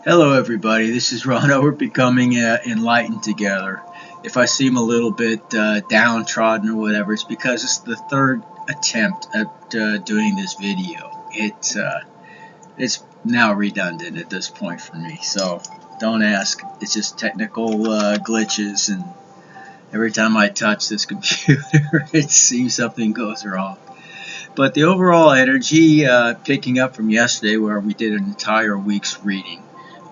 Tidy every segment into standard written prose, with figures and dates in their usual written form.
Hello everybody, this is Ron. We're becoming enlightened together. If I seem a little bit downtrodden or whatever, it's because it's the third attempt at doing this video. It's now redundant at this point for me, so don't ask. It's just technical glitches, and every time I touch this computer it seems something goes wrong. But the overall energy, picking up from yesterday where we did an entire week's reading,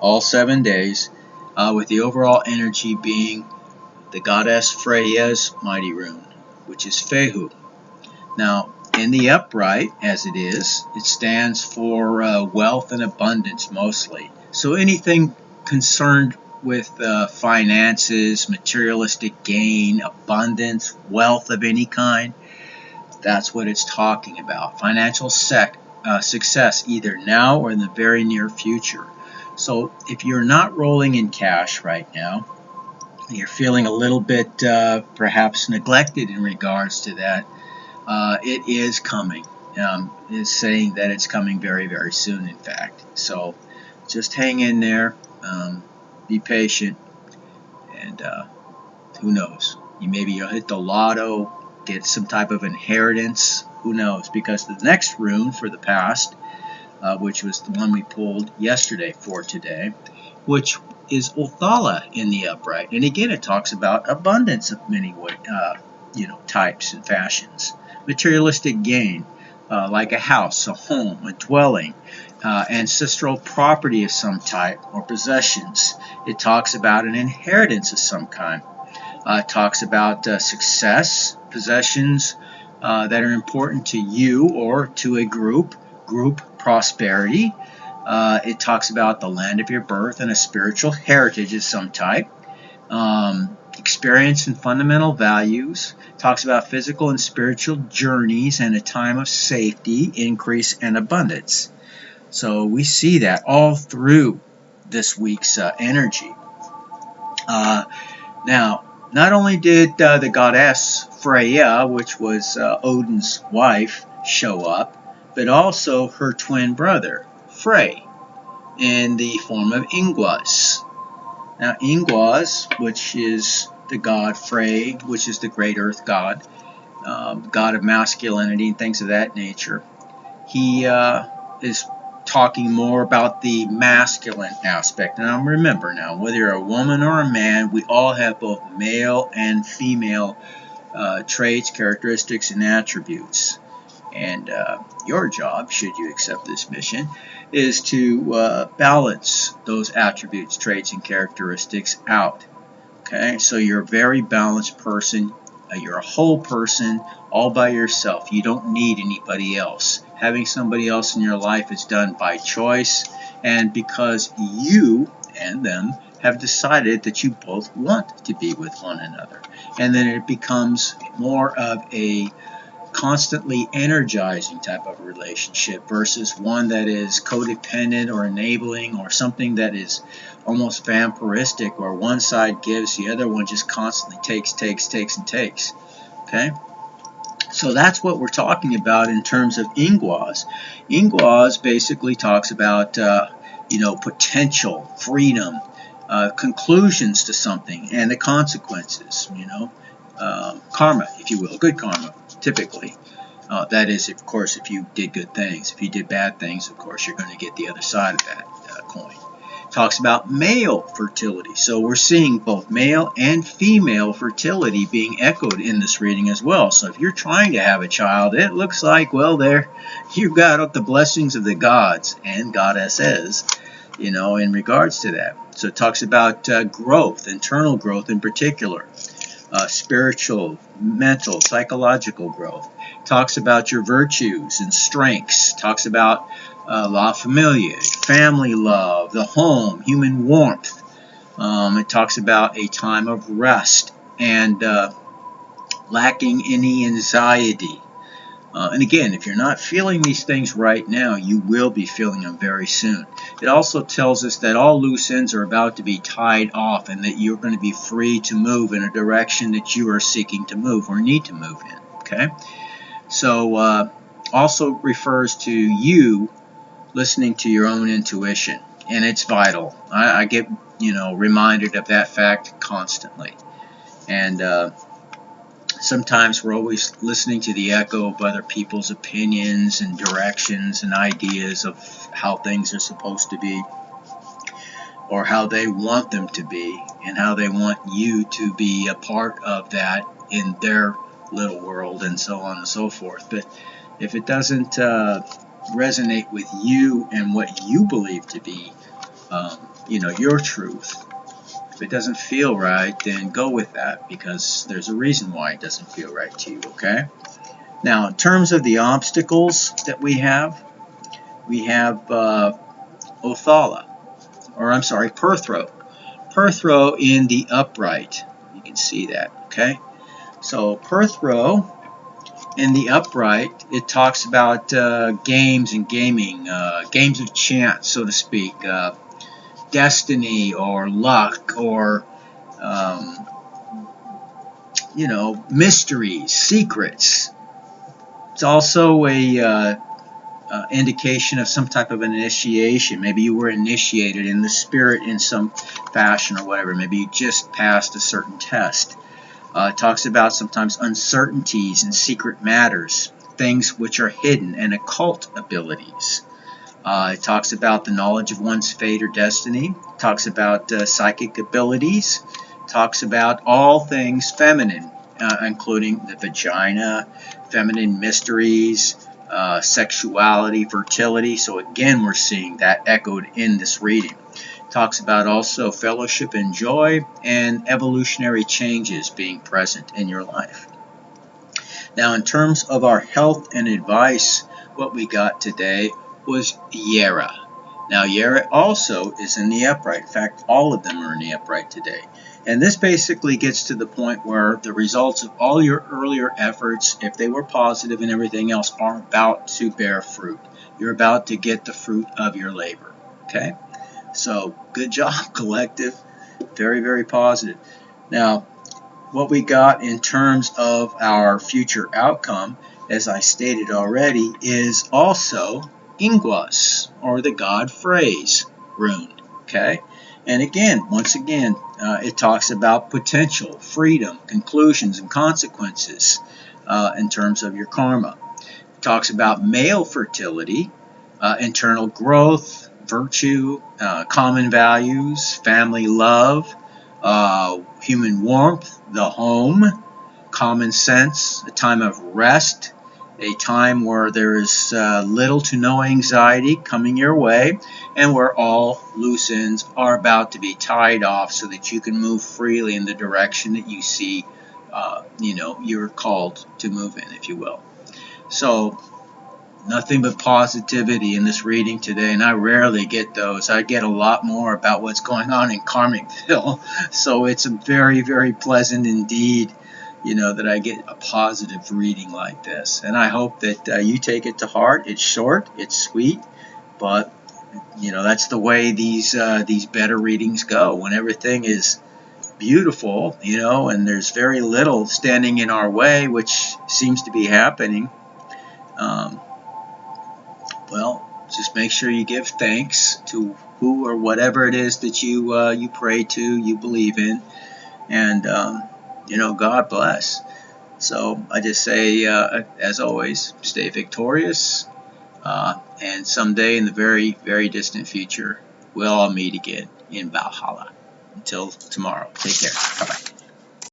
all 7 days, with the overall energy being the goddess Freya's mighty rune, which is Fehu. Now, in the upright, as it is, it stands for wealth and abundance mostly. So anything concerned with finances, materialistic gain, abundance, wealth of any kind, that's what it's talking about. Financial success either now or in the very near future. So if you're not rolling in cash right now, you're feeling a little bit perhaps neglected in regards to that, it is coming. It's saying that it's coming very, very soon, in fact. So just hang in there, be patient, and who knows? Maybe you'll hit the lotto, get some type of inheritance, who knows? Because the next rune for the past, which was the one we pulled yesterday for today, which is Othala in the upright. And again, it talks about abundance of many types and fashions. Materialistic gain, like a house, a home, a dwelling, ancestral property of some type, or possessions. It talks about an inheritance of some kind. It talks about success, possessions that are important to you or to a group prosperity. It talks about the land of your birth and a spiritual heritage of some type. Experience and fundamental values. Talks about physical and spiritual journeys and a time of safety, increase, and abundance. So we see that all through this week's energy. Now, not only did the goddess Freya, which was Odin's wife, show up, but also her twin brother, Frey, in the form of Ingwas. Now, Ingwas, which is the god Frey, which is the great earth god, god of masculinity and things of that nature, he is talking more about the masculine aspect. Now remember, whether you're a woman or a man, we all have both male and female traits, characteristics, and attributes. And your job, should you accept this mission, is to balance those attributes, traits, and characteristics out. Okay, so you're a very balanced person. You're a whole person all by yourself. You don't need anybody else. Having somebody else in your life is done by choice and because you and them have decided that you both want to be with one another. And then it becomes more of a constantly energizing type of relationship versus one that is codependent or enabling or something that is almost vampiristic, where one side gives, the other one just constantly takes, and takes. Okay? So that's what we're talking about in terms of Ingwas. Ingwas basically talks about, potential, freedom, conclusions to something, and the consequences, karma, if you will, good karma, typically. That is, of course, if you did good things. If you did bad things, of course, you're going to get the other side of that coin. Talks about male fertility. So we're seeing both male and female fertility being echoed in this reading as well. So if you're trying to have a child, it looks like, well, there you've got the blessings of the gods and goddesses, in regards to that. So it talks about growth, internal growth in particular, spiritual, mental, psychological growth. Talks about your virtues and strengths. Talks about la familia, family love, the home, human warmth. It talks about a time of rest and lacking any anxiety. And again, if you're not feeling these things right now, you will be feeling them very soon. It also tells us that all loose ends are about to be tied off and that you're going to be free to move in a direction that you are seeking to move or need to move in. Okay? So also refers to you listening to your own intuition. and it's vital. I get, reminded of that fact constantly. And sometimes we're always listening to the echo of other people's opinions and directions and ideas of how things are supposed to be, or how they want them to be, and how they want you to be a part of that in their little world, and so on and so forth. But if it doesn't resonate with you and what you believe to be, your truth, if it doesn't feel right, then go with that, because there's a reason why it doesn't feel right to you, okay? Now, in terms of the obstacles that we have Othala, or I'm sorry, Perthro. Perthro in the upright. You can see that, okay? So Perthro in the upright, it talks about games and gaming, games of chance, so to speak, destiny or luck, or mysteries, secrets. It's also a indication of some type of an initiation. Maybe you were initiated in the spirit in some fashion or whatever. Maybe you just passed a certain test. It talks about sometimes uncertainties and secret matters, things which are hidden, and occult abilities. It talks about the knowledge of one's fate or destiny. It talks about psychic abilities. It talks about all things feminine, including the vagina, feminine mysteries, sexuality, fertility. So again, we're seeing that echoed in this reading. It talks about also fellowship and joy, and evolutionary changes being present in your life. Now, in terms of our health and advice, what we got today was Yera. Now, Yera also is in the upright. In fact, all of them are in the upright today. And this basically gets to the point where the results of all your earlier efforts, if they were positive and everything else, are about to bear fruit. You're about to get the fruit of your labor. Okay? So, good job, collective. Very, very positive. Now, what we got in terms of our future outcome, as I stated already, is also Ingwas, or the god Frey's rune. Okay? And again, once again, it talks about potential, freedom, conclusions, and consequences in terms of your karma. It talks about male fertility, internal growth, virtue, common values, family love, human warmth, the home, common sense, a time of rest, a time where there is little to no anxiety coming your way, and where all loose ends are about to be tied off so that you can move freely in the direction that you see, you're called to move in, if you will. So, nothing but positivity in this reading today, and I rarely get those. I get a lot more about what's going on in Karmicville, so it's a very, very pleasant indeed, that I get a positive reading like this. And I hope that you take it to heart. It's short, it's sweet, but that's the way these better readings go. When everything is beautiful, and there's very little standing in our way, which seems to be happening. Just make sure you give thanks to who or whatever it is that you pray to, you believe in, and God bless. So I just say, as always, stay victorious, and someday in the very, very distant future, we'll all meet again in Valhalla. Until tomorrow, take care. Bye-bye.